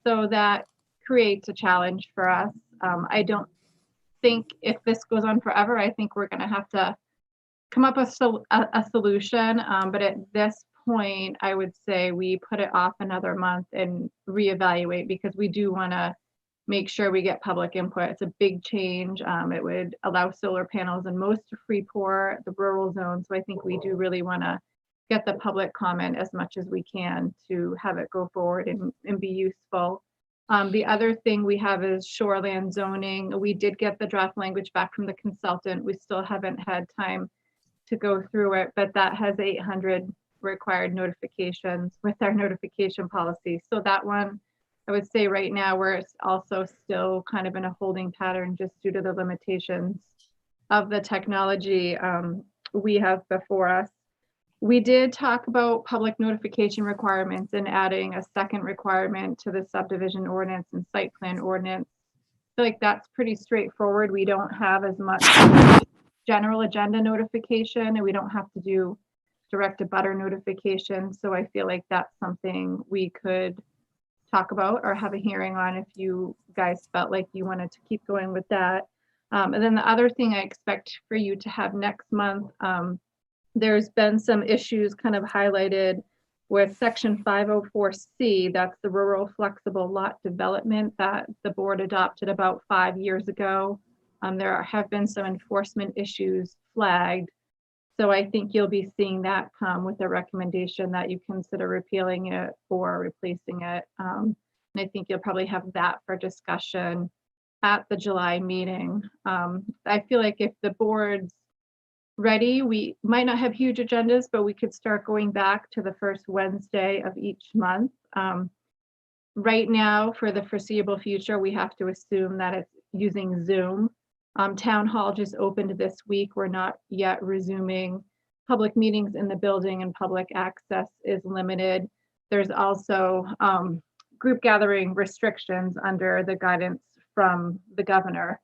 So that creates a challenge for us. I don't think if this goes on forever, I think we're going to have to come up with a solution. But at this point, I would say we put it off another month and reevaluate because we do want to make sure we get public input. It's a big change. It would allow solar panels in most of Freeport, the rural zone. So I think we do really want to get the public comment as much as we can to have it go forward and be useful. The other thing we have is shoreland zoning. We did get the draft language back from the consultant. We still haven't had time to go through it, but that has 800 required notifications with our notification policy. So that one, I would say right now we're also still kind of in a holding pattern just due to the limitations of the technology we have before us. We did talk about public notification requirements and adding a second requirement to the subdivision ordinance and site plan ordinance. I feel like that's pretty straightforward. We don't have as much general agenda notification and we don't have to do direct abutter notification. So I feel like that's something we could talk about or have a hearing on if you guys felt like you wanted to keep going with that. And then the other thing I expect for you to have next month, there's been some issues kind of highlighted with section 504C, that's the rural flexible lot development that the board adopted about 5 years ago. There have been some enforcement issues flagged. So I think you'll be seeing that come with a recommendation that you consider repealing it or replacing it. And I think you'll probably have that for discussion at the July meeting. I feel like if the board's ready, we might not have huge agendas, but we could start going back to the first Wednesday of each month. Right now, for the foreseeable future, we have to assume that it's using Zoom. Town hall just opened this week. We're not yet resuming public meetings in the building and public access is limited. There's also group gathering restrictions under the guidance from the governor.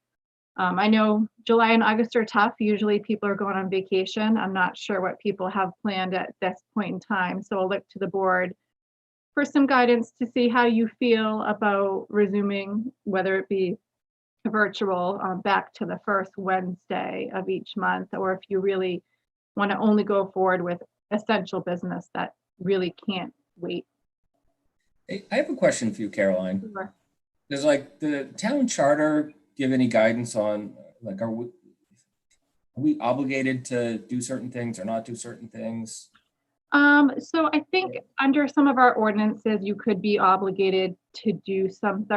I know July and August are tough. Usually people are going on vacation. I'm not sure what people have planned at this point in time. So I'll look to the board for some guidance to see how you feel about resuming, whether it be virtual back to the first Wednesday of each month, or if you really want to only go forward with essential business that really can't wait. Hey, I have a question for you, Caroline. Sure. Does like the town charter give any guidance on like are we obligated to do certain things or not do certain things? So I think under some of our ordinances, you could be obligated to do some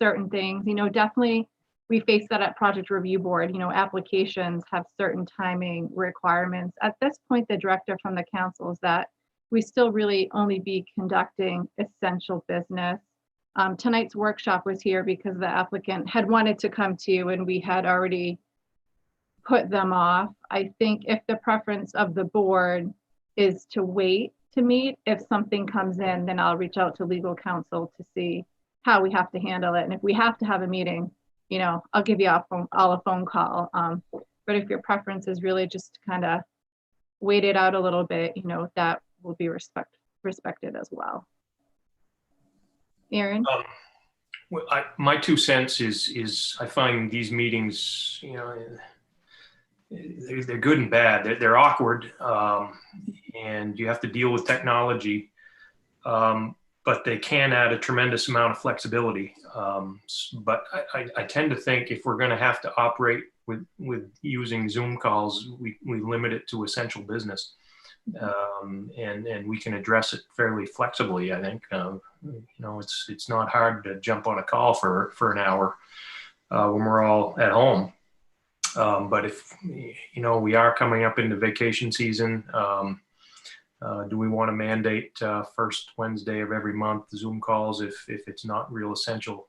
certain things. Definitely we face that at project review board. Applications have certain timing requirements. At this point, the directive from the council is that we still really only be conducting essential business. Tonight's workshop was here because the applicant had wanted to come to you and we had already put them off. I think if the preference of the board is to wait to meet, if something comes in, then I'll reach out to legal counsel to see how we have to handle it. And if we have to have a meeting, you know, I'll give you all a phone call. But if your preference is really just to kind of wait it out a little bit, you know, that will be respected as well. Aaron? Well, my 2 cents is I find these meetings, you know, they're good and bad. They're awkward, and you have to deal with technology, but they can add a tremendous amount of flexibility. But I tend to think if we're going to have to operate with using Zoom calls, we limit it to essential business, and we can address it fairly flexibly. I think you know, it's not hard to jump on a call for an hour when we're all at home. But if, you know, we are coming up into vacation season, do we want to mandate first Wednesday of every month Zoom calls if it's not real essential?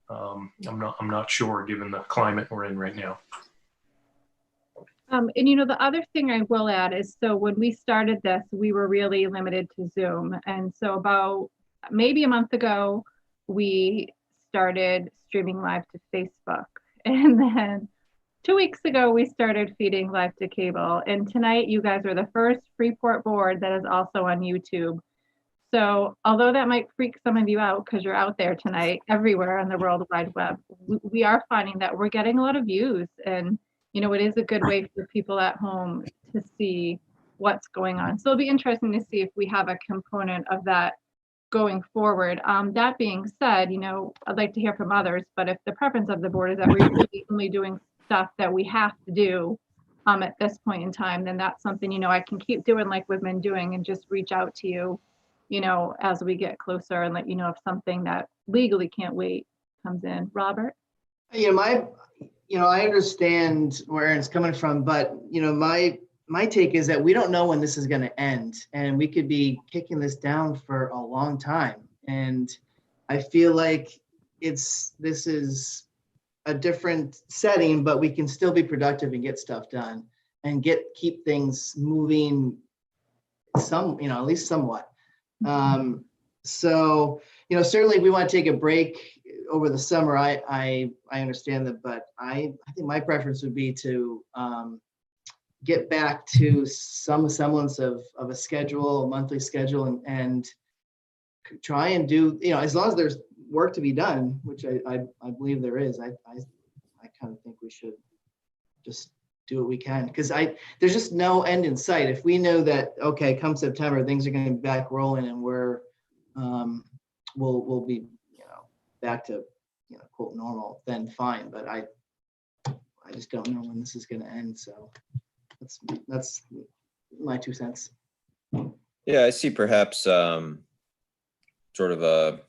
I'm not sure, given the climate we're in right now. And you know, the other thing I will add is, so when we started this, we were really limited to Zoom. And so about maybe a month ago, we started streaming live to Facebook. And then 2 weeks ago, we started feeding live to cable. And tonight, you guys are the first Freeport board that is also on YouTube. So although that might freak some of you out because you're out there tonight, everywhere on the World Wide Web, we are finding that we're getting a lot of views. And, you know, it is a good way for people at home to see what's going on. So it'll be interesting to see if we have a component of that going forward. That being said, you know, I'd like to hear from others, but if the preference of the board is that we're really only doing stuff that we have to do at this point in time, then that's something, you know, I can keep doing like we've been doing and just reach out to you, you know, as we get closer and let you know if something that legally can't wait comes in. Robert? You know, I understand where Aaron's coming from, but you know, my take is that we don't know when this is going to end, and we could be kicking this down for a long time. And I feel like this is a different setting, but we can still be productive and get stuff done and keep things moving you know, at least somewhat. So, you know, certainly we want to take a break over the summer. I understand that, but I think my preference would be to get back to some semblance of a schedule, a monthly schedule, and try and do, you know, as long as there's work to be done, which I believe there is, I kind of think we should just do what we can, because there's just no end in sight. If we know that, okay, come September, things are going to be back rolling and we're we'll be, you know, back to, you know, quote normal, then fine. But I just don't know when this is going to end. So that's my 2 cents. Yeah, I see perhaps sort of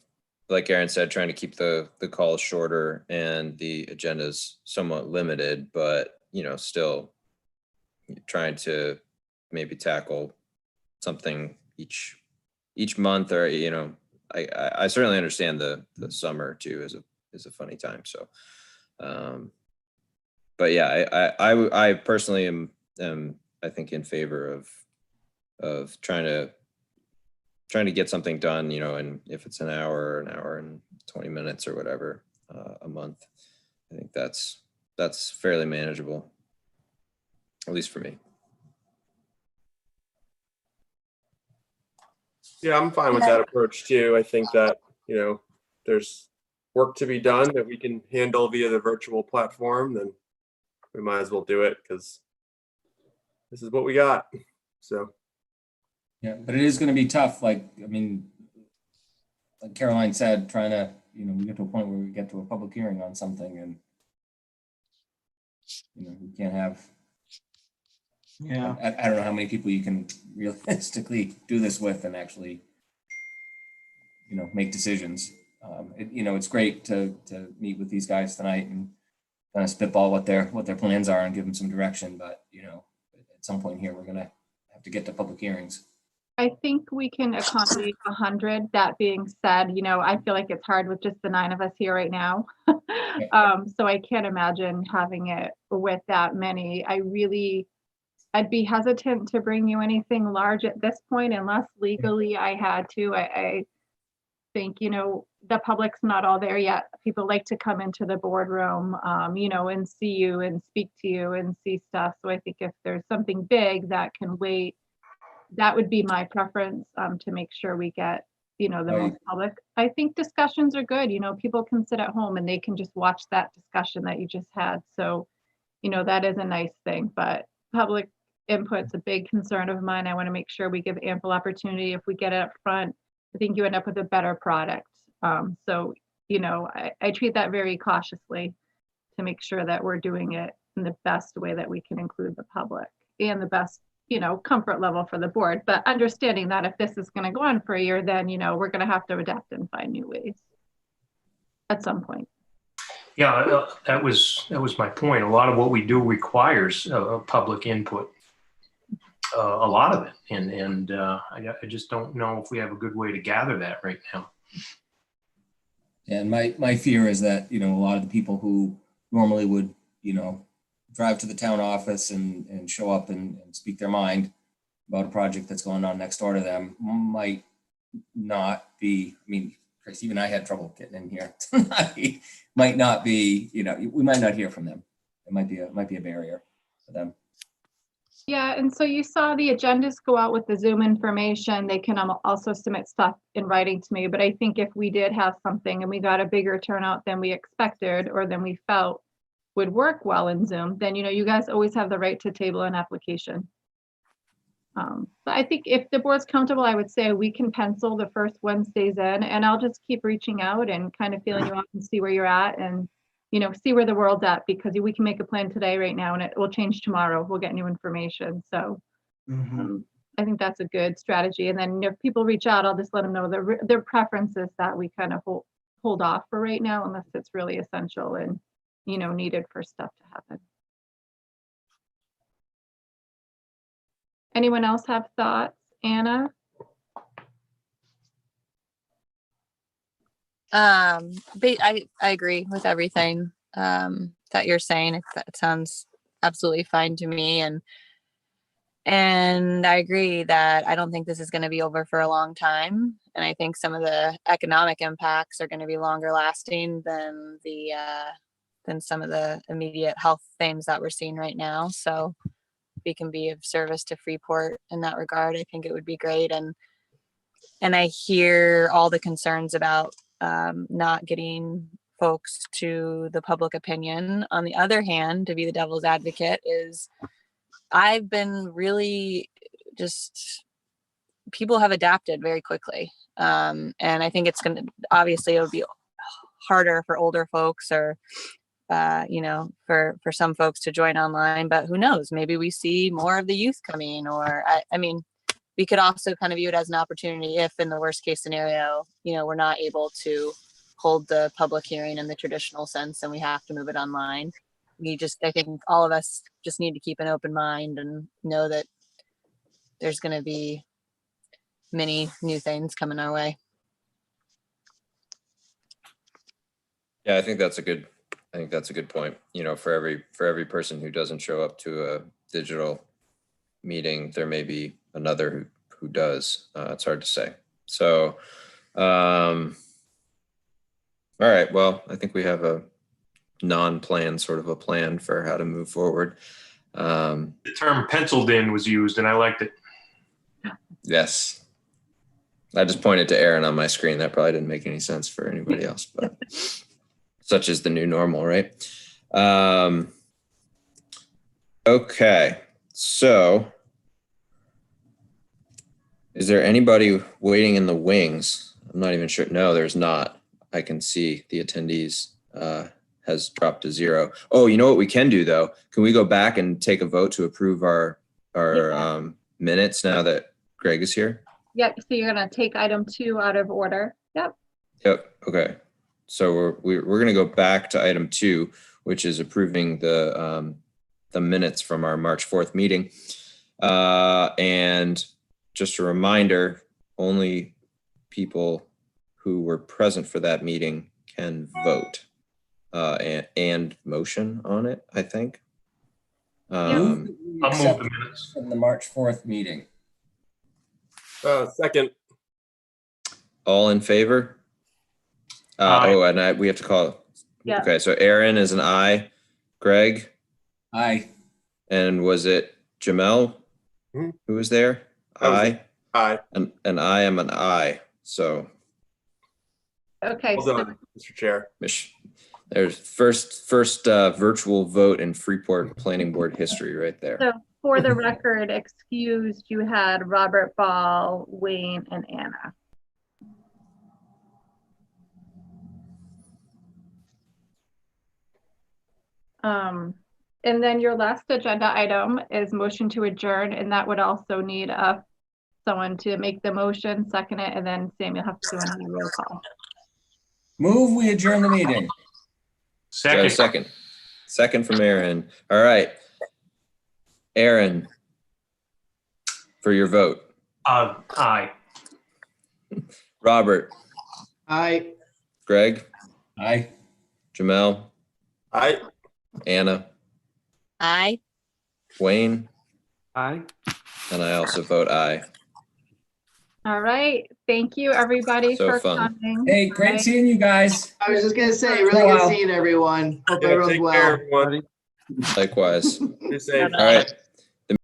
like Aaron said, trying to keep the calls shorter and the agendas somewhat limited, but you know, still trying to maybe tackle something each month, or you know, I certainly understand the summer too is a funny time. So, but yeah, I personally am I think in favor of trying to get something done, you know, and if it's an hour and 20 minutes or whatever a month, I think that's fairly manageable, at least for me. Yeah, I'm fine with that approach too. I think that, you know, there's work to be done that we can handle via the virtual platform, then we might as well do it because this is what we got. So. Yeah, but it is going to be tough. Like, I mean, like Caroline said, trying to, you know, we get to a point where we get to a public hearing on something and, you know, we can't have, Yeah. I don't know how many people you can realistically do this with and actually, you know, make decisions. You know, it's great to meet with these guys tonight and kind of spitball what their plans are and give them some direction. But, you know, at some point here, we're going to have to get to public hearings. I think we can accommodate 100. That being said, I feel like it's hard with just the 9 of us here right now. So I can't imagine having it with that many. I'd be hesitant to bring you anything large at this point unless legally I had to. I think, the public's not all there yet. People like to come into the boardroom, and see you and speak to you and see stuff. So I think if there's something big that can wait, that would be my preference, to make sure we get, the most public. I think discussions are good. People can sit at home and they can just watch that discussion that you just had. So, that is a nice thing, but public input's a big concern of mine. I want to make sure we give ample opportunity. If we get it up front, I think you end up with a better product. So, I treat that very cautiously to make sure that we're doing it in the best way that we can include the public and the best, comfort level for the board. But understanding that if this is going to go on for a year, then, we're going to have to adapt and find new ways at some point. Yeah, that was my point. A lot of what we do requires public input. A lot of it, and I just don't know if we have a good way to gather that right now. And my fear is that, a lot of the people who normally would, drive to the town office and show up and speak their mind about a project that's going on next door to them might not be, Chris, even I had trouble getting in here tonight, might not be, we might not hear from them. It might be a barrier for them. Yeah, and so you saw the agendas go out with the Zoom information. They can also submit stuff in writing to me, but I think if we did have something and we got a bigger turnout than we expected or than we felt would work well in Zoom, then, you guys always have the right to table an application. But I think if the board's comfortable, I would say we can pencil the first Wednesdays in, and I'll just keep reaching out and kind of feeling you out and see where you're at and, see where the world's at, because we can make a plan today right now and it will change tomorrow. We'll get new information. So I think that's a good strategy. And then if people reach out, I'll just let them know their preferences that we kind of hold off for right now, unless it's really essential and, needed for stuff to happen. Anyone else have thoughts? Anna? But I agree with everything that you're saying. It sounds absolutely fine to me, and I agree that I don't think this is going to be over for a long time, and I think some of the economic impacts are going to be longer lasting than some of the immediate health things that we're seeing right now. So if we can be of service to Freeport in that regard, I think it would be great. And I hear all the concerns about not getting folks to the public opinion. On the other hand, to be the devil's advocate, is I've been really people have adapted very quickly. And I think it's obviously it'll be harder for older folks or, for some folks to join online, but who knows, maybe we see more of the youth coming, or we could also kind of view it as an opportunity if, in the worst case scenario, we're not able to hold the public hearing in the traditional sense and we have to move it online. I think all of us just need to keep an open mind and know that there's going to be many new things coming our way. Yeah, I think that's a good point. For every person who doesn't show up to a digital meeting, there may be another who does. It's hard to say. So, all right. Well, I think we have a non-plan sort of a plan for how to move forward. The term penciled in was used and I liked it. Yes. I just pointed to Aaron on my screen. That probably didn't make any sense for anybody else, but such is the new normal, right? Okay. So is there anybody waiting in the wings? I'm not even sure. No, there's not. I can see the attendees has dropped to 0. Oh, you know what we can do though? Can we go back and take a vote to approve our minutes now that Greg is here? Yep. So you're going to take item 2 out of order. Yep. Okay. So we're going to go back to item 2, which is approving the minutes from our March 4th meeting. And just a reminder, only people who were present for that meeting can vote and motion on it, I think. I'll move the minutes. From the March 4th meeting. Second. All in favor? Aye. Oh, and we have to call. Yeah. Okay, so Aaron is an aye. Greg? Aye. And was it Jamel Mhm. who was there? I was Aye. Aye. And I am an aye. So Okay, Well so done, Mr. Chair. there's first virtual vote in Freeport Planning Board history right there. So for the record, excused, you had Robert Ball, Wayne, and Anna. And then your last agenda item is motion to adjourn, and that would also need someone to make the motion, second it, and then Sam, you'll have to do another roll call. Move, we adjourn the meeting. Second. Second from Aaron. All right. Aaron, for your vote. Aye. Robert, Aye. Greg, Aye. Jamel, Aye. Anna, Aye. Wayne, Aye. and I also vote aye. All right, thank you, everybody, So for fun. coming. Hey, great Bye. seeing you guys. I was just gonna say, really good Wow. seeing everyone. Hope Yeah, everyone's take well. care, everyone. Likewise. Be safe. All right.